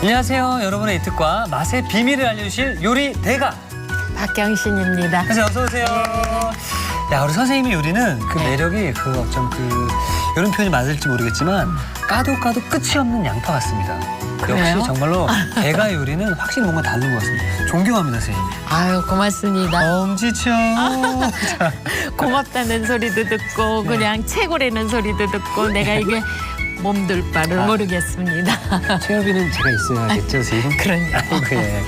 안녕하세요. 여러분의 이특과 맛의 비밀을 알려주실 요리 대가 박경신입니다. 선생님 어서 오세요. 야, 우리 선생님의 요리는 그 매력이 어쩜 이런 표현이 맞을지 모르겠지만 까도 끝이 없는 양파 같습니다. 그래요? 역시 정말로 대가 요리는 확실히 뭔가 다른 것 같습니다. 존경합니다, 선생님. 아유, 고맙습니다. 엄지쳐. 고맙다는 소리도 듣고 그냥 최고라는 소리도 듣고 내가 이게 몸둘 바를 모르겠습니다. 최여비는 제가 있어야겠죠, 선생님? 그러니까. 아이고, 예.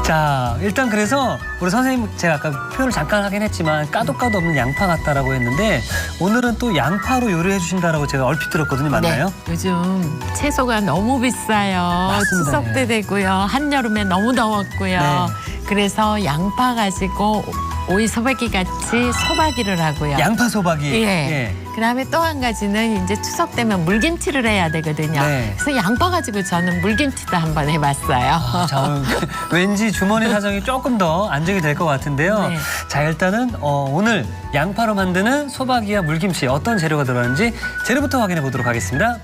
자, 일단 그래서 우리 선생님 제가 아까 표현을 잠깐 하긴 했지만 까도 없는 양파 같다라고 했는데 오늘은 또 양파로 요리해 주신다라고 제가 얼핏 들었거든요. 맞나요? 네, 요즘 채소가 너무 비싸요. 맞습니다. 추석 때 네. 되고요. 한여름에 너무 더웠고요. 네. 그래서 양파 가지고 오이 소박이 같이 소박이를 하고요. 양파 소박이. 예. 그다음에 또 한 가지는 이제 추석 되면 물김치를 해야 되거든요. 네. 그래서 양파 가지고 저는 물김치도 한번 해봤어요. 자, 오늘 왠지 주머니 사정이 조금 더 안정이 될 것 같은데요. 네. 자, 일단은 오늘 양파로 만드는 소박이와 물김치 어떤 재료가 들어가는지 재료부터 확인해 보도록 하겠습니다.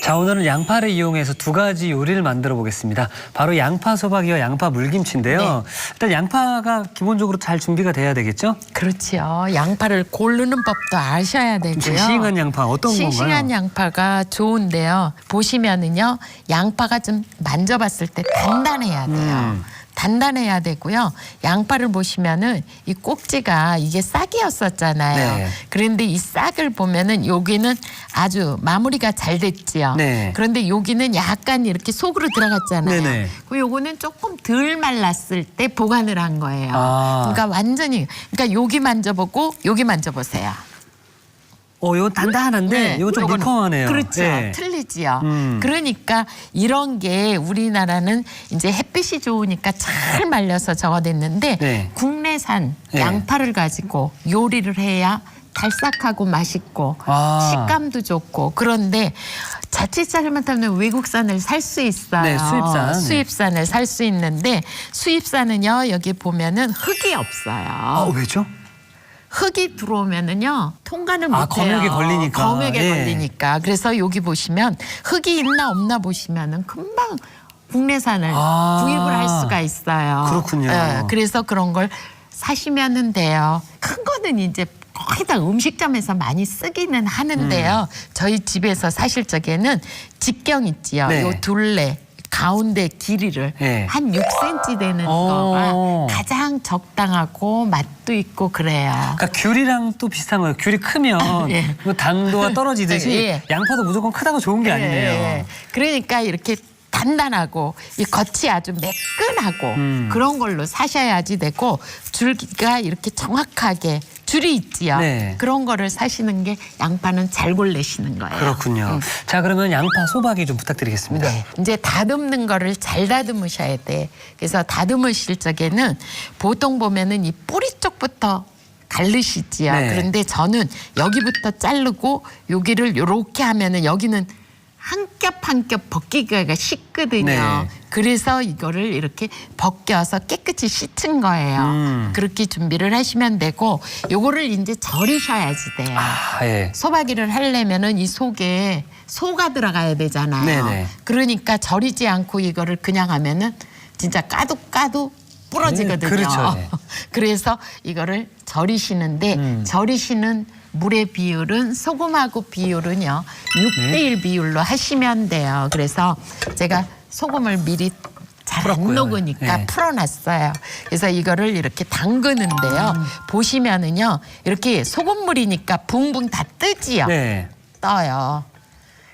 자, 오늘은 양파를 이용해서 두 가지 요리를 만들어 보겠습니다. 바로 양파 소박이와 양파 물김치인데요. 네. 일단 양파가 기본적으로 잘 준비가 돼야 되겠죠? 그렇지요. 양파를 고르는 법도 아셔야 되고요. 싱싱한 양파 어떤 건가요? 싱싱한 양파가 좋은데요. 보시면은요, 양파가 좀 만져봤을 때 단단해야 돼요. 단단해야 되고요. 양파를 보시면은 이 꼭지가 이게 싹이었었잖아요. 네. 그런데 이 싹을 보면은 여기는 아주 마무리가 잘 됐지요. 네. 그런데 여기는 약간 이렇게 속으로 들어갔잖아요. 네네. 그 요거는 조금 덜 말랐을 때 보관을 한 거예요. 아. 그러니까 완전히 그러니까 여기 만져보고 여기 만져보세요. 이거 단단한데 이거 좀 요거는- 물컹하네요. 그렇죠. 예. 틀리지요. 음. 그러니까 이런 게 우리나라는 이제 햇빛이 좋으니까 잘 말려서 저거 됐는데 네. 국내산 네. 양파를 가지고 요리를 해야 달싹하고 맛있고 아. 식감도 좋고 그런데 자칫 잘못하면 외국산을 살 수 있어요. 네, 수입산. 수입산을 살 수 있는데 수입산은요 여기 보면은 흙이 없어요. 왜죠? 흙이 들어오면은요 통과를 아, 못해요. 검역에 걸리니까. 검역에 예. 걸리니까. 그래서 여기 보시면 흙이 있나 없나 보시면은 금방 국내산을 아. 구입을 할 수가 있어요. 그렇군요. 예, 그래서 그런 걸 사시면은 돼요. 큰 거는 이제 거의 다 음식점에서 많이 쓰기는 하는데요. 저희 집에서 사실 적에는 직경 있지요. 네. 요 둘레. 가운데 길이를 예. 한 6cm 되는 거가 가장 적당하고 맛도 있고 그래요. 그러니까 귤이랑 또 비슷한 거예요. 귤이 크면 예. 뭐 당도가 떨어지듯이 예. 양파도 무조건 크다고 좋은 게 아니네요. 예. 그러니까 이렇게 단단하고 이 겉이 아주 매끈하고 그런 걸로 사셔야지 되고 줄기가 이렇게 정확하게 줄이 있지요. 네. 그런 거를 사시는 게 양파는 잘 골라시는 거예요. 그렇군요. 자, 그러면 양파 소박이 좀 부탁드리겠습니다. 네. 이제 다듬는 거를 잘 다듬으셔야 돼. 그래서 다듬으실 적에는 보통 보면은 이 뿌리 쪽부터 갈르시지요. 네. 그런데 저는 여기부터 자르고 여기를 요렇게 하면은 여기는 한 겹 한 겹 벗기기가 쉽거든요. 네. 그래서 이거를 이렇게 벗겨서 깨끗이 씻은 거예요. 그렇게 준비를 하시면 되고 요거를 이제 절이셔야지 돼요. 아, 예. 소박이를 하려면은 이 속에 소가 들어가야 되잖아요. 네네. 그러니까 절이지 않고 이거를 그냥 하면은 진짜 까도 부러지거든요. 그렇죠. 네. 그래서 이거를 절이시는데 절이시는 물의 비율은 소금하고 비율은요 6대1 비율로 하시면 돼요. 그래서 제가 소금을 미리 잘 안 풀었고요. 녹으니까 네. 풀어놨어요. 그래서 이거를 이렇게 담그는데요. 보시면은요 이렇게 소금물이니까 붕붕 다 뜨지요. 네. 떠요.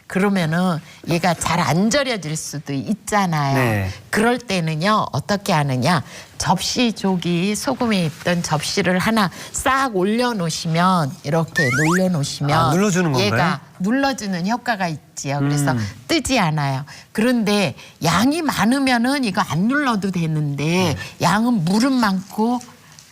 그러면은 얘가 잘 안 절여질 수도 있잖아요. 네. 그럴 때는요 어떻게 하느냐, 접시 조기 소금에 있던 접시를 하나 싹 올려놓으시면, 이렇게 놀려놓으시면 눌러주는 건가요? 얘가 눌러주는 효과가 있지요. 그래서 뜨지 않아요. 그런데 양이 많으면은 이거 안 눌러도 되는데 양은 물은 많고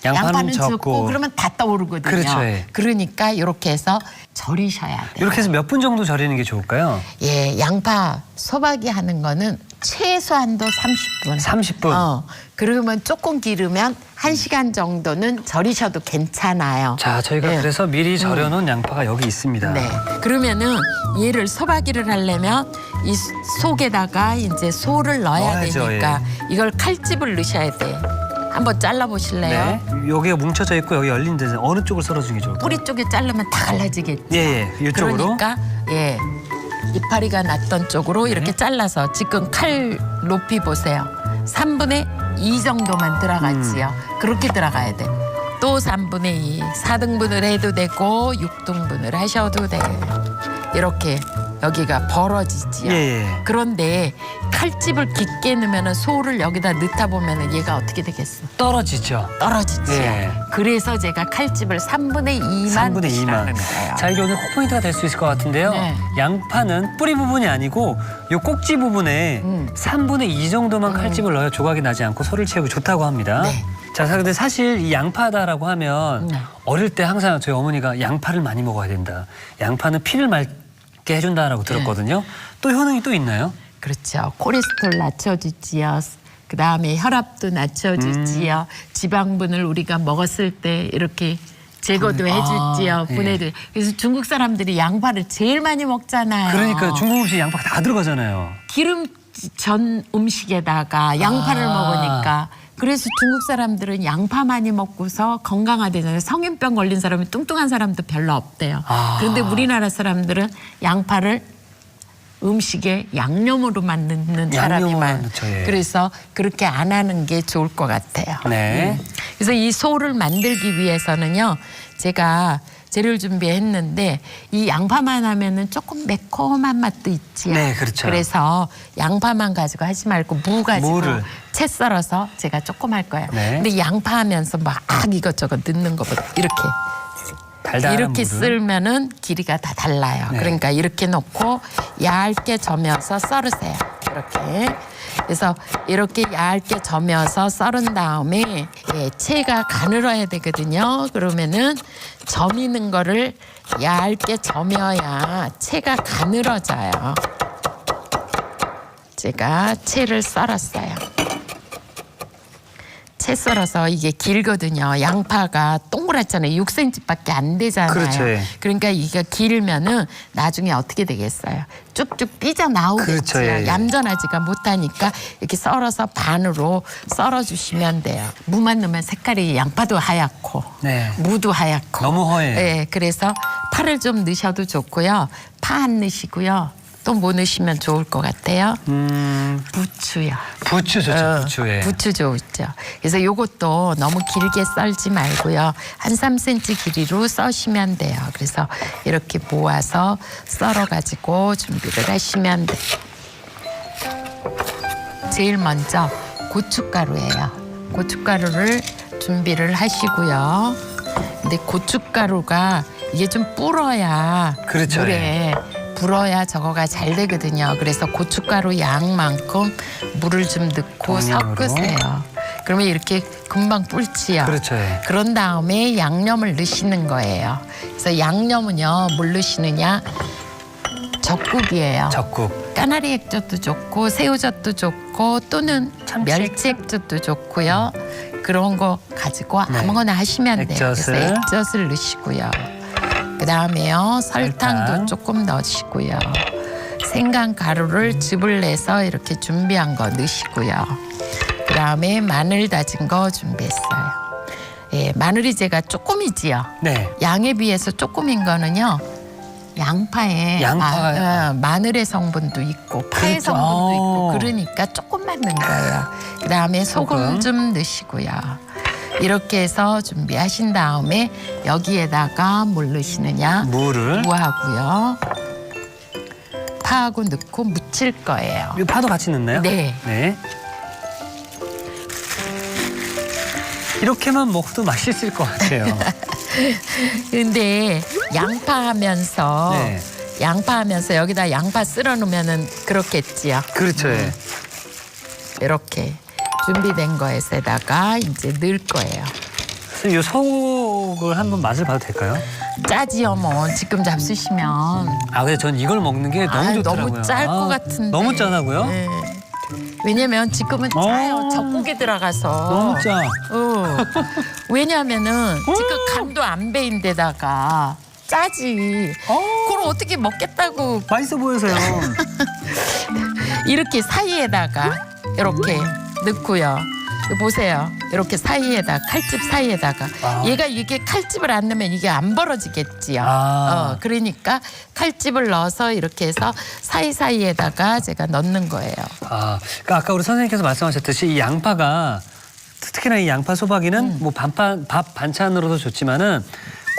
양파는 적고 적고. 그러면 다 떠오르거든요. 그렇죠, 예. 그러니까 이렇게 해서 절이셔야 돼요. 이렇게 해서 몇 분 정도 절이는 게 좋을까요? 예, 양파 소박이 하는 거는 최소한도 30분. 30분. 그러면 조금 기르면 1시간 정도는 절이셔도 괜찮아요. 자, 저희가 예. 그래서 미리 절여놓은 양파가 여기 있습니다. 네. 그러면은 얘를 소박이를 하려면 이 속에다가 이제 소를 넣어야 넣어야죠, 되니까 이걸 칼집을 넣으셔야 돼. 한번 잘라 보실래요? 네. 여기가 뭉쳐져 있고 여기 열린 데는 어느 쪽을 썰어주는 게 좋을까요? 뿌리 쪽에 자르면 다 갈라지겠죠. 예, 예. 이쪽으로. 그러니까 예, 이파리가 났던 쪽으로 네. 이렇게 잘라서 지금 칼 높이 보세요. 3분의 2 정도만 들어가지요. 그렇게 들어가야 돼. 또 3분의 2, 4등분을 해도 되고 6등분을 하셔도 돼요. 이렇게 여기가 벌어지지요. 예, 예. 그런데 칼집을 깊게 넣으면 소를 여기다 넣다 보면 얘가 어떻게 되겠어? 떨어지죠. 떨어지지요. 예. 그래서 제가 칼집을 3분의 2만 3분의 2만. 거예요. 자, 이게 오늘 코포인트가 될 수 있을 것 같은데요. 네. 양파는 뿌리 부분이 아니고 요 꼭지 부분에 3분의 2 정도만 칼집을 넣어야 조각이 나지 않고 소를 채우기 좋다고 합니다. 네. 자, 근데 사실 이 양파다라고 하면 네. 어릴 때 항상 저희 어머니가 양파를 많이 먹어야 된다. 양파는 피를 맑게 해준다라고 들었거든요. 또 효능이 또 있나요? 그렇죠. 콜레스테롤 낮춰주지요. 그 다음에 혈압도 낮춰주지요. 지방분을 우리가 먹었을 때 이렇게 제거도 해주지요. 예. 분해도. 그래서 중국 사람들이 양파를 제일 많이 먹잖아요. 그러니까 중국 음식 양파가 다 들어가잖아요. 기름 전 음식에다가 양파를 먹으니까. 그래서 중국 사람들은 양파 많이 먹고서 건강하대잖아요. 성인병 걸린 사람이 뚱뚱한 사람도 별로 없대요. 그런데 우리나라 사람들은 양파를 음식에 양념으로만 넣는 사람이 양념으로만 많아요. 넣죠, 예. 그래서 그렇게 안 하는 게 좋을 것 같아요. 네. 그래서 이 소를 만들기 위해서는요, 제가 재료를 준비했는데 이 양파만 하면은 조금 매콤한 맛도 있지요. 네, 그렇죠. 그래서 양파만 가지고 하지 말고 무 가지고 무를. 채 썰어서 제가 조금 할 거예요. 네. 근데 양파 하면서 막 이것저것 넣는 것보다 이렇게 달달한 이렇게 물을. 쓸면은 길이가 다 달라요. 네. 그러니까 이렇게 놓고 얇게 저며서 썰으세요. 이렇게. 그래서 이렇게 얇게 저며서 썰은 다음에 예, 채가 가늘어야 되거든요. 그러면은 저미는 거를 얇게 저며야 채가 가늘어져요. 제가 채를 썰었어요. 채 썰어서 이게 길거든요. 양파가 동그랗잖아요. 6cm밖에 안 되잖아요. 그렇죠, 예. 그러니까 이게 길면은 나중에 어떻게 되겠어요? 쭉쭉 삐져 나오겠죠. 그렇죠, 예, 예. 얌전하지가 못하니까 이렇게 썰어서 반으로 썰어주시면 돼요. 무만 넣으면 색깔이 양파도 하얗고 네. 무도 하얗고 너무 허해요. 네, 그래서 파를 좀 넣으셔도 좋고요. 파 안 넣으시고요. 또 뭐 넣으시면 좋을 것 같아요? 부추요. 부추 좋죠, 부추. 예. 부추 좋죠. 그래서 요것도 너무 길게 썰지 말고요. 한 3cm 길이로 써시면 돼요. 그래서 이렇게 모아서 썰어가지고 준비를 하시면 돼요. 제일 먼저 고춧가루예요. 고춧가루를 준비를 하시고요. 근데 고춧가루가 이게 좀 불어야 그렇죠, 물에 불어야 저거가 잘 되거든요. 그래서 고춧가루 양만큼 물을 좀 넣고 동량으로. 섞으세요. 그러면 이렇게 금방 불지요. 그렇죠. 예. 그런 다음에 양념을 넣으시는 거예요. 그래서 양념은요, 뭘 넣으시느냐? 적국이에요. 적국. 까나리 액젓도 좋고 새우젓도 좋고 또는 참치 멸치 액젓도 좋고요. 그런 거 가지고 네. 아무거나 하시면 돼요. 액젓을. 그래서 액젓을 넣으시고요. 그다음에요. 설탕도 설탕. 조금 넣으시고요. 생강 가루를 즙을 내서 이렇게 준비한 거 넣으시고요. 그다음에 마늘 다진 거 준비했어요. 예, 마늘이 제가 조금이지요. 네. 양에 비해서 조금인 거는요. 양파에 마늘의 성분도 있고 파의 그렇죠. 성분도 있고 아. 그러니까 조금만 넣은 거예요. 그다음에 소금 좀 넣으시고요. 이렇게 해서 준비하신 다음에 여기에다가 뭘 넣으시느냐? 무를. 무하고요. 파하고 넣고 무칠 거예요. 이 파도 같이 넣나요? 네. 네. 이렇게만 먹어도 맛있을 것 같아요. 근데 양파하면서 네. 양파하면서 여기다 양파 쓸어 놓으면은 그렇겠지요. 그렇죠. 예. 이렇게 준비된 거에다가 이제 넣을 거예요. 선생님, 이 속을 한번 맛을 봐도 될까요? 짜지요 뭐 지금 잡수시면. 아, 근데 전 이걸 먹는 게 너무 좋더라고요. 너무 짤 것 같은데. 너무 짜다고요? 네. 왜냐면 지금은 짜요. 젖국이 들어가서. 너무 짜. 왜냐면은 지금 간도 안 배인 데다가 짜지. 그걸 어떻게 먹겠다고. 맛있어 보여서요. 이렇게 사이에다가 이렇게 넣고요. 보세요. 이렇게 사이에다 칼집 사이에다가 얘가 이게 칼집을 안 넣으면 이게 안 벌어지겠지요. 그러니까 칼집을 넣어서 이렇게 해서 사이사이에다가 제가 넣는 거예요. 아, 그러니까 아까 우리 선생님께서 말씀하셨듯이 이 양파가 특히나 이 양파 소박이는 뭐 밥 반찬으로도 좋지만은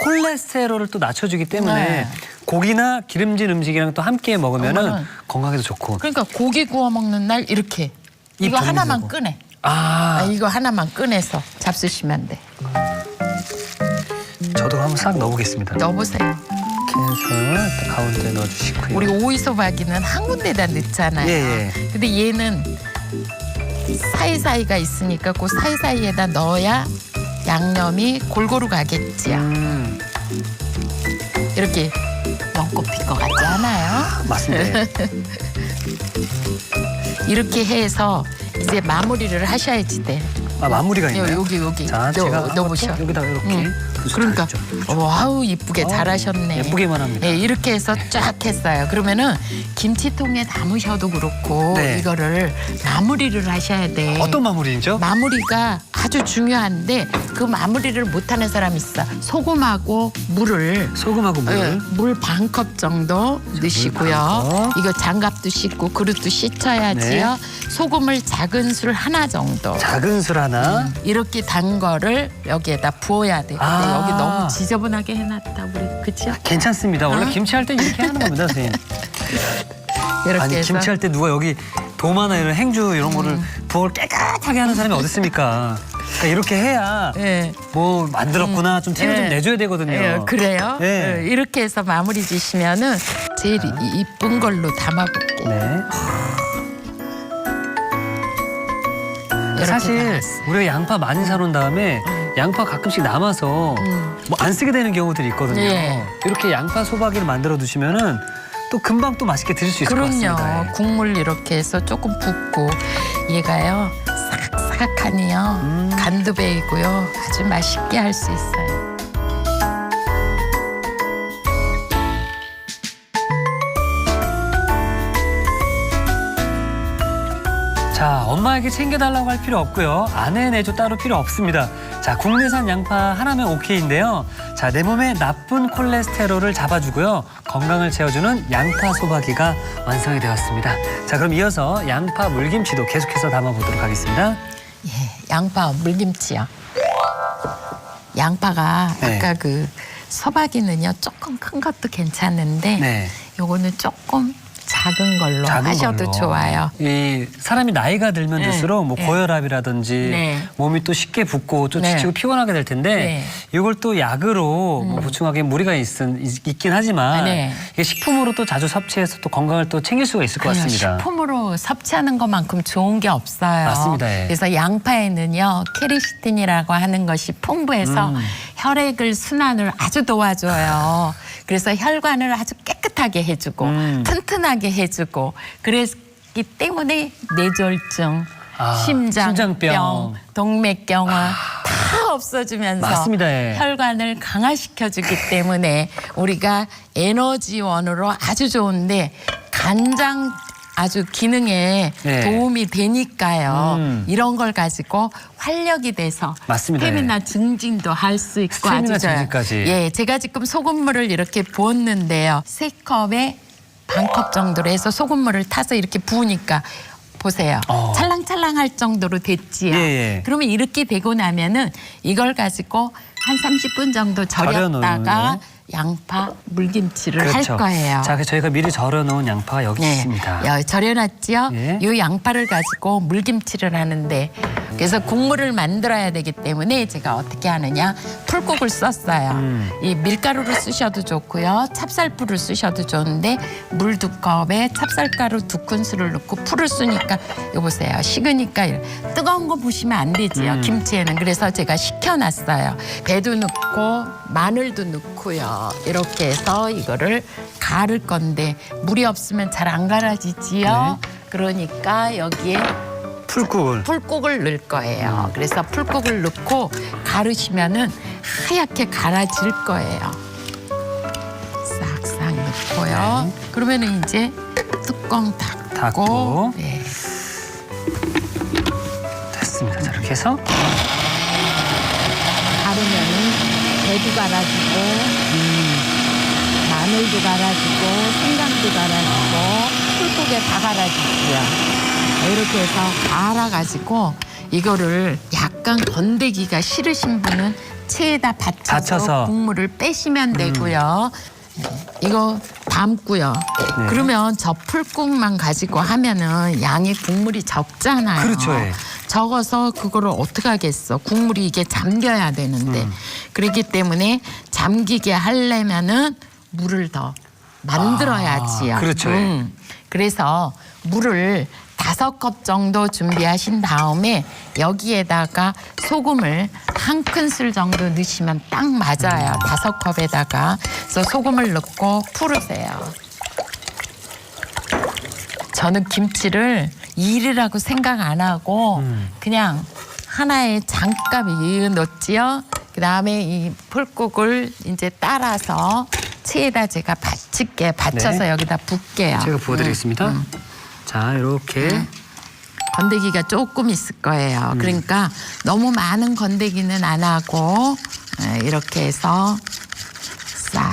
콜레스테롤을 또 낮춰주기 때문에 네. 고기나 기름진 음식이랑 또 함께 먹으면은 건강에도 좋고. 그러니까 고기 구워 먹는 날 이렇게 이거 하나만 꺼내. 이거 하나만 꺼내서 잡수시면 돼. 저도 한번 싹 넣어보겠습니다. 넣어보세요. 이렇게 해서 가운데 넣어주시고요. 우리 오이소박이는 한 군데다 넣잖아요. 예. 근데 얘는 사이사이가 있으니까 그 사이사이에다 넣어야 양념이 골고루 가겠지요. 이렇게 연꽃필 것 같지 않아요? 맞습니다. 이렇게 해서 이제 마무리를 하셔야지 돼. 아, 마무리가 있나요? 여기. 자, 제가 넣어보셔. 여기다가 이렇게. 그러니까 와우 이쁘게 잘하셨네. 예쁘게만 합니다. 네, 이렇게 해서 쫙 했어요. 그러면은 김치통에 담으셔도 그렇고 네. 이거를 마무리를 하셔야 돼. 어떤 마무리죠? 마무리가 아주 중요한데 그 마무리를 못하는 사람이 있어. 소금하고 물을 소금하고 물. 물 반 컵 정도 넣으시고요. 이거 장갑도 씻고 그릇도 씻어야지요. 소금을 작은 술 하나 정도. 작은 술 하나. 이렇게 단 거를 여기에다 부어야 돼. 근데 여기 너무 지저분하게 해놨다 우리 그치요? 괜찮습니다. 원래 김치할 때 이렇게 하는 겁니다, 선생님. 이렇게 아니, 해서 김치할 때 누가 여기 도마나 이런 행주 이런 거를 부엌을 깨끗하게 하는 사람이 어디 있습니까? 그러니까 이렇게 해야 예. 뭐 만들었구나 좀 티를 좀 내줘야 되거든요. 예, 그래요? 네. 예, 이렇게 해서 마무리 지시면은 제일 이쁜 걸로 담아볼게요. 네. 이렇게 사실 나왔어. 우리가 양파 많이 사놓은 다음에 양파 가끔씩 남아서 뭐 안 쓰게 되는 경우들이 있거든요. 예. 이렇게 양파 소박이를 만들어 두시면은 또 금방 또 맛있게 드실 수 있을 것 같습니다. 그럼요. 국물 이렇게 해서 조금 붓고 얘가요 사각사각하니요 간도 배이고요 아주 맛있게 할 수 있어요. 자, 엄마에게 챙겨달라고 할 필요 없고요. 아내 내조 따로 필요 없습니다. 자, 국내산 양파 하나면 오케이인데요. 자, 내 몸에 나쁜 콜레스테롤을 잡아주고요. 건강을 채워주는 양파 소박이가 완성이 되었습니다. 자, 그럼 이어서 양파 물김치도 계속해서 담아보도록 하겠습니다. 예, 양파 물김치요. 양파가 네. 아까 그 소박이는요 조금 큰 것도 괜찮은데 네. 요거는 조금 작은 걸로 하셔도 좋아요. 이 사람이 나이가 들면 네. 들수록 뭐 네. 고혈압이라든지 네. 몸이 또 쉽게 붓고 또 네. 지치고 피곤하게 될 텐데 네. 이걸 또 약으로 뭐 보충하기엔 무리가 있긴 하지만 네. 이게 식품으로 또 자주 섭취해서 또 건강을 또 챙길 수가 있을 것 아니요, 같습니다. 식품으로 섭취하는 것만큼 좋은 게 없어요. 맞습니다. 예. 그래서 양파에는요 케리시틴이라고 하는 것이 풍부해서 혈액을 순환을 아주 도와줘요. 그래서 혈관을 아주 깨끗하게 해주고 튼튼하게 해주고 그랬기 때문에 뇌졸중, 심장병, 동맥경화 다 없어지면서 맞습니다. 예. 혈관을 강화시켜주기 때문에 우리가 에너지원으로 아주 좋은데 간장 아주 기능에 네. 도움이 되니까요. 이런 걸 가지고 활력이 돼서 맞습니다. 스태미나 증진도 할 수 있고 스태미나 아주 좋아요. 증진까지. 예, 제가 지금 소금물을 이렇게 부었는데요. 3컵에 반컵 정도로 해서 소금물을 타서 이렇게 부으니까 보세요. 찰랑찰랑할 정도로 됐지요. 예, 예. 그러면 이렇게 되고 나면은 이걸 가지고 한 30분 정도 절였다가 절여놓은, 양파, 물김치를 그렇죠. 할 거예요. 자, 저희가 미리 절여놓은 양파가 여기 있습니다. 절여놨지요. 예. 이 양파를 가지고 물김치를 하는데 그래서 국물을 만들어야 되기 때문에 제가 어떻게 하느냐 풀국을 썼어요. 이 밀가루를 쓰셔도 좋고요. 찹쌀풀을 쓰셔도 좋은데 물 2컵에 찹쌀가루 2큰술을 넣고 풀을 쓰니까 이거 보세요. 식으니까 뜨거운 거 보시면 안 되지요. 김치에는. 그래서 제가 식혀놨어요. 배도 넣고 마늘도 넣고요. 이렇게 해서 이거를 갈을 건데 물이 없으면 잘 안 갈아지지요. 네. 그러니까 여기에 풀국을 넣을 거예요. 그래서 풀국을 넣고 가르시면은 하얗게 갈아질 거예요. 싹싹 넣고요. 네. 그러면은 이제 뚜껑 닫고, 닫고. 네. 됐습니다. 자, 이렇게 해서 가르면은 배도 갈아지고 마늘도 갈아지고 생강도 갈아지고 풀국에 다 갈아지고요. 이렇게 해서 갈아가지고 이거를 약간 건더기가 싫으신 분은 체에다 받쳐서 국물을 빼시면 되고요. 이거 담고요. 네. 그러면 저 풀국만 가지고 하면은 양이 국물이 적잖아요. 그렇죠. 예. 적어서 그거를 어떻게 하겠어. 국물이 이게 잠겨야 되는데. 그렇기 때문에 잠기게 하려면은 물을 더 만들어야지요. 그렇죠. 그래서 물을 5컵 정도 준비하신 다음에 여기에다가 소금을 1큰술 정도 넣으시면 딱 맞아요. 5컵에다가. 그래서 소금을 넣고 풀으세요. 저는 김치를 일이라고 생각 안 하고 그냥 하나에 장갑 넣지요. 그다음에 이 풀국을 이제 따라서 체에다 제가 받쳐서 네. 여기다 붓게요. 제가 부어드리겠습니다. 자, 이렇게. 건더기가 조금 있을 거예요. 그러니까 너무 많은 건더기는 안 하고 이렇게 해서 싹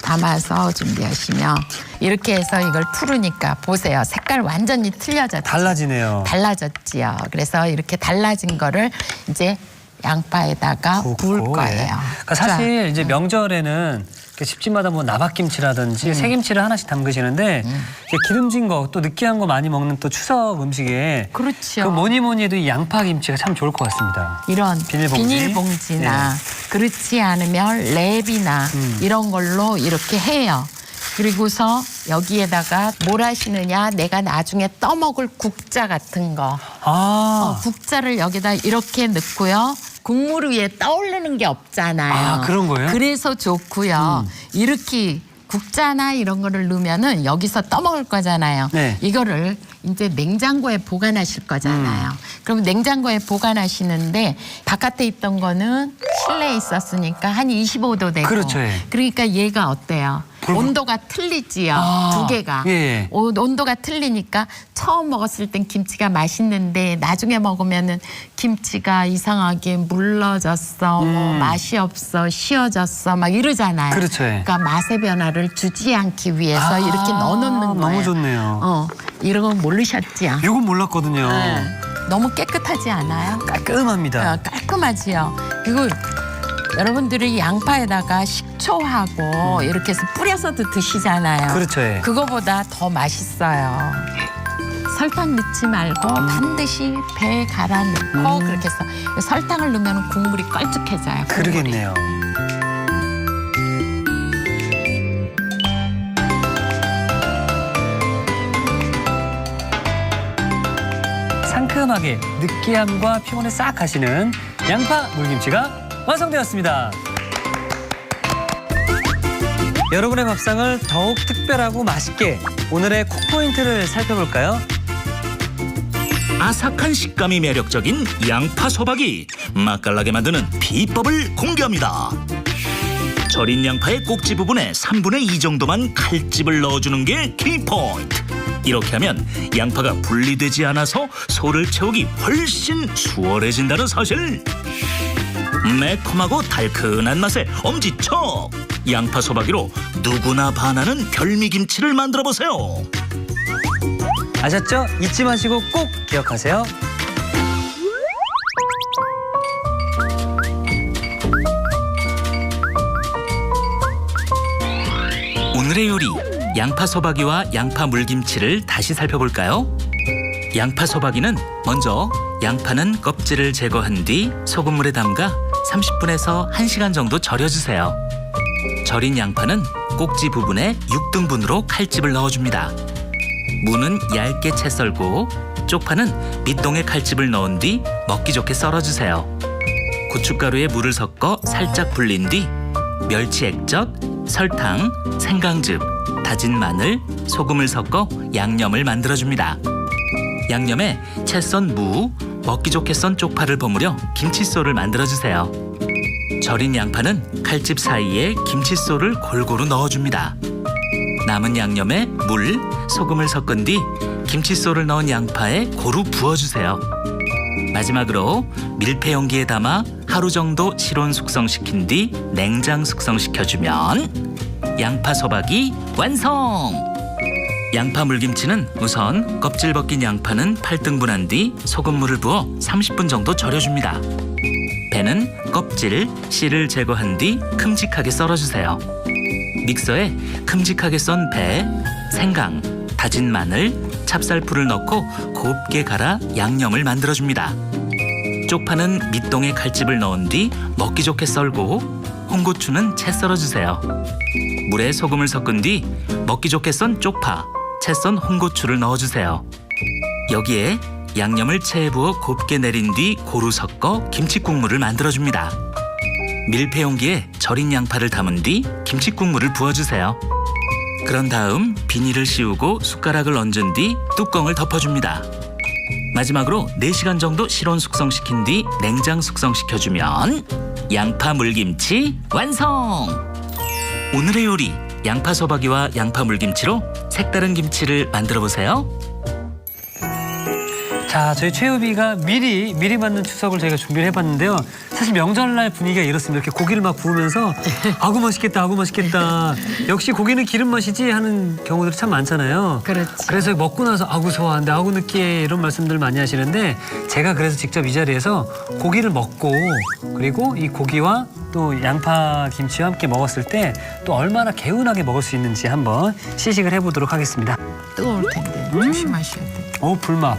담아서 준비하시면 이렇게 해서 이걸 풀으니까 보세요. 색깔 완전히 틀려졌죠. 달라지네요. 달라졌지요. 그래서 이렇게 달라진 거를 이제 양파에다가 부을 거예요. 그러니까 사실 이제 명절에는 집집마다 뭐 나박김치라든지 새김치를 하나씩 담그시는데 이게 기름진 거 또 느끼한 거 많이 먹는 또 추석 음식에 그렇죠. 그 뭐니 해도 이 양파김치가 참 좋을 것 같습니다. 이런 비닐봉지. 비닐봉지나 그렇지 않으면 랩이나 이런 걸로 이렇게 해요. 그리고서 여기에다가 뭘 하시느냐 내가 나중에 떠먹을 국자 같은 거 국자를 여기다 이렇게 넣고요. 국물 위에 떠오르는 게 없잖아요. 아, 그런 거예요? 그래서 좋고요. 이렇게 국자나 이런 거를 넣으면은 여기서 떠먹을 거잖아요. 네. 이거를 이제 냉장고에 보관하실 거잖아요. 그럼 냉장고에 보관하시는데 바깥에 있던 거는 실내에 있었으니까 한 25도 되고. 그렇죠. 예. 그러니까 얘가 어때요? 온도가 틀리지요. 두 개가. 예. 온도가 틀리니까 처음 먹었을 땐 김치가 맛있는데 나중에 먹으면은 김치가 이상하게 물러졌어. 뭐 맛이 없어. 쉬어졌어. 막 이러잖아요. 그렇죠. 예. 그러니까 맛의 변화를 주지 않기 위해서 이렇게 넣어놓는 거예요. 너무 좋네요. 이런 건 모르셨지요? 이건 몰랐거든요. 너무 깨끗하지 않아요? 깔끔합니다. 깔끔하지요. 그리고 여러분들이 양파에다가 식초하고 이렇게 해서 뿌려서도 드시잖아요. 그렇죠. 예. 그거보다 더 맛있어요. 설탕 넣지 말고 반드시 배에 갈아 넣고 그렇게 해서 설탕을 넣으면 국물이 걸쭉해져요. 그러겠네요. 상큼하게 느끼함과 피곤을 싹 가시는 양파 물김치가 완성되었습니다. 여러분의 밥상을 더욱 특별하고 맛있게 오늘의 쿡포인트를 살펴볼까요? 아삭한 식감이 매력적인 양파 소박이 맛깔나게 만드는 비법을 공개합니다. 절인 양파의 꼭지 부분에 3분의 2 정도만 칼집을 넣어주는 게 키포인트. 이렇게 하면 양파가 분리되지 않아서 소를 채우기 훨씬 수월해진다는 사실. 매콤하고 달큰한 맛의 엄지척. 양파 소박이로 누구나 반하는 별미김치를 만들어 보세요. 아셨죠? 잊지 마시고 꼭 기억하세요. 오늘의 요리, 양파 소박이와 양파 물김치를 다시 살펴볼까요? 양파 소박이는 먼저 양파는 껍질을 제거한 뒤 소금물에 담가 30분에서 1시간 정도 절여주세요. 절인 양파는 꼭지 부분에 6등분으로 칼집을 넣어줍니다. 무는 얇게 채 썰고 쪽파는 밑동에 칼집을 넣은 뒤 먹기 좋게 썰어주세요. 고춧가루에 물을 섞어 살짝 불린 뒤 멸치 액젓, 설탕, 생강즙, 다진 마늘, 소금을 섞어 양념을 만들어줍니다. 양념에 채 썬 무, 먹기 좋게 썬 쪽파를 버무려 김칫솔을 만들어주세요. 절인 양파는 칼집 사이에 김칫솔을 골고루 넣어줍니다. 남은 양념에 물, 소금을 섞은 뒤 김칫솔을 넣은 양파에 고루 부어주세요. 마지막으로 밀폐 용기에 담아 하루 정도 실온 숙성시킨 뒤 냉장 숙성시켜주면 양파 소박이 완성! 양파 물김치는 우선 껍질 벗긴 양파는 8등분한 뒤 소금물을 부어 30분 정도 절여줍니다. 배는 껍질, 씨를 제거한 뒤 큼직하게 썰어주세요. 믹서에 큼직하게 썬 배, 생강, 다진 마늘, 찹쌀풀을 넣고 곱게 갈아 양념을 만들어줍니다. 쪽파는 밑동에 칼집을 넣은 뒤 먹기 좋게 썰고 홍고추는 채 썰어주세요. 물에 소금을 섞은 뒤 먹기 좋게 썬 쪽파, 채 썬 홍고추를 넣어주세요. 여기에 양념을 체에 부어 곱게 내린 뒤 고루 섞어 김치국물을 만들어줍니다. 밀폐 용기에 절인 양파를 담은 뒤 김치국물을 부어주세요. 그런 다음 비닐을 씌우고 숟가락을 얹은 뒤 뚜껑을 덮어줍니다. 마지막으로 4시간 정도 실온 숙성시킨 뒤 냉장 숙성시켜주면 양파 물김치 완성! 오늘의 요리, 양파 소박이와 양파 물김치로 색다른 김치를 만들어 보세요. 자, 저희 최우비가 미리 맞는 추석을 저희가 준비를 해봤는데요. 사실 명절날 분위기가 이렇습니다. 이렇게 고기를 막 구우면서 아구 맛있겠다, 아구 맛있겠다. 역시 고기는 기름 맛이지 하는 경우들이 참 많잖아요. 그렇죠. 그래서 먹고 나서 아구 소화한데 아구 느끼해 이런 말씀들 많이 하시는데 제가 그래서 직접 이 자리에서 고기를 먹고 그리고 이 고기와 또 양파 김치와 함께 먹었을 때 또 얼마나 개운하게 먹을 수 있는지 한번 시식을 해보도록 하겠습니다. 뜨거울 텐데 조심하셔야 돼. 오, 불맛.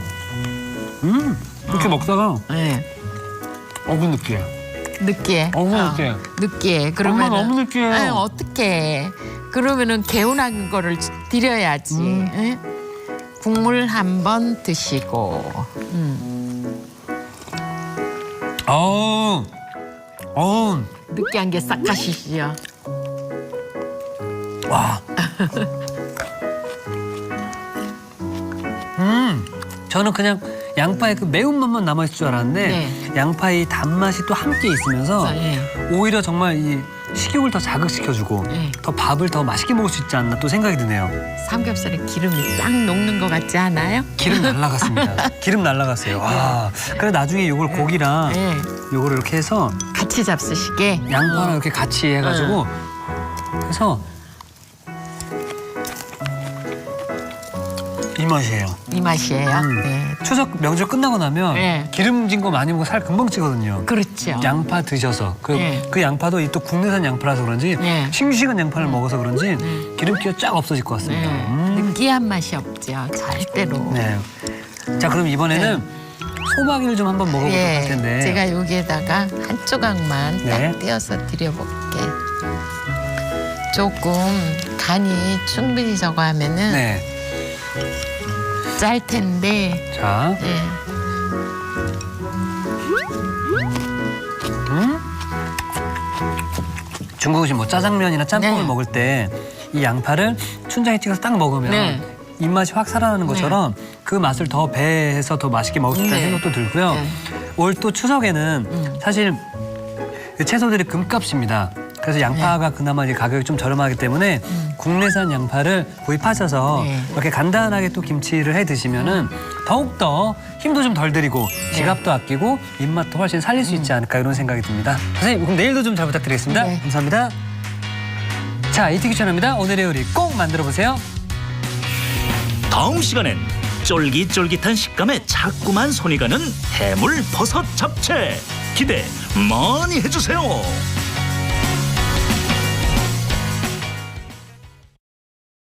이렇게 먹다가 네. 어구 느끼해. 느끼해. 느끼해. 느끼해. 그러면 너무 느끼해요. 어떡해. 그러면은 개운한 거를 드려야지. 응? 국물 한번 드시고. 느끼한 게 싹 가시죠. 와. 저는 그냥 양파의 그 매운맛만 남아있을 줄 알았는데 네. 양파의 단맛이 또 함께 있으면서 네. 오히려 정말 이 식욕을 더 자극시켜주고 네. 더 밥을 더 맛있게 먹을 수 있지 않나 또 생각이 드네요. 삼겹살에 기름이 싹 녹는 것 같지 않아요? 기름 날라갔습니다. 기름 날라갔어요. 와. 그래 나중에 이걸 고기랑 네. 요거를 이렇게 해서 같이 잡수시게. 양파랑 이렇게 같이 해가지고 해서 이 맛이에요. 이 맛이에요. 네. 추석 명절 끝나고 나면 네. 기름진 거 많이 먹고 살 금방 찌거든요. 그렇죠. 양파 드셔서 네. 그 양파도 이 또 국내산 양파라서 그런지 네. 싱싱한 양파를 먹어서 그런지 기름기가 쫙 없어질 것 같습니다. 네. 느끼한 맛이 없죠. 절대로. 네. 자 그럼 이번에는 소박이를 좀 한번 먹어보도록 할 예, 텐데. 제가 여기에다가 한 조각만 네. 딱 떼어서 드려볼게. 조금 간이 충분히 저거 하면은 네. 짤 텐데. 자. 네. 중국 음식 뭐 짜장면이나 짬뽕을 네. 먹을 때 이 양파를 춘장에 찍어서 딱 먹으면 네. 입맛이 확 살아나는 것처럼 그 맛을 더 배해서 더 맛있게 먹을 수 있다는 네. 생각도 들고요. 네. 올 또 추석에는 사실 그 채소들이 금값입니다. 그래서 양파가 그나마 이제 가격이 좀 저렴하기 때문에 국내산 양파를 구입하셔서 네. 이렇게 간단하게 또 김치를 해 드시면은 더욱더 힘도 좀 덜 들이고 지갑도 아끼고 입맛도 훨씬 살릴 수 있지 않을까 이런 생각이 듭니다. 선생님 그럼 내일도 좀 잘 부탁드리겠습니다. 네. 감사합니다. 자, 이티 귀천합니다. 오늘의 요리 꼭 만들어 보세요. 다음 시간엔 쫄깃쫄깃한 식감에 자꾸만 손이 가는 해물 버섯 잡채 기대 많이 해주세요.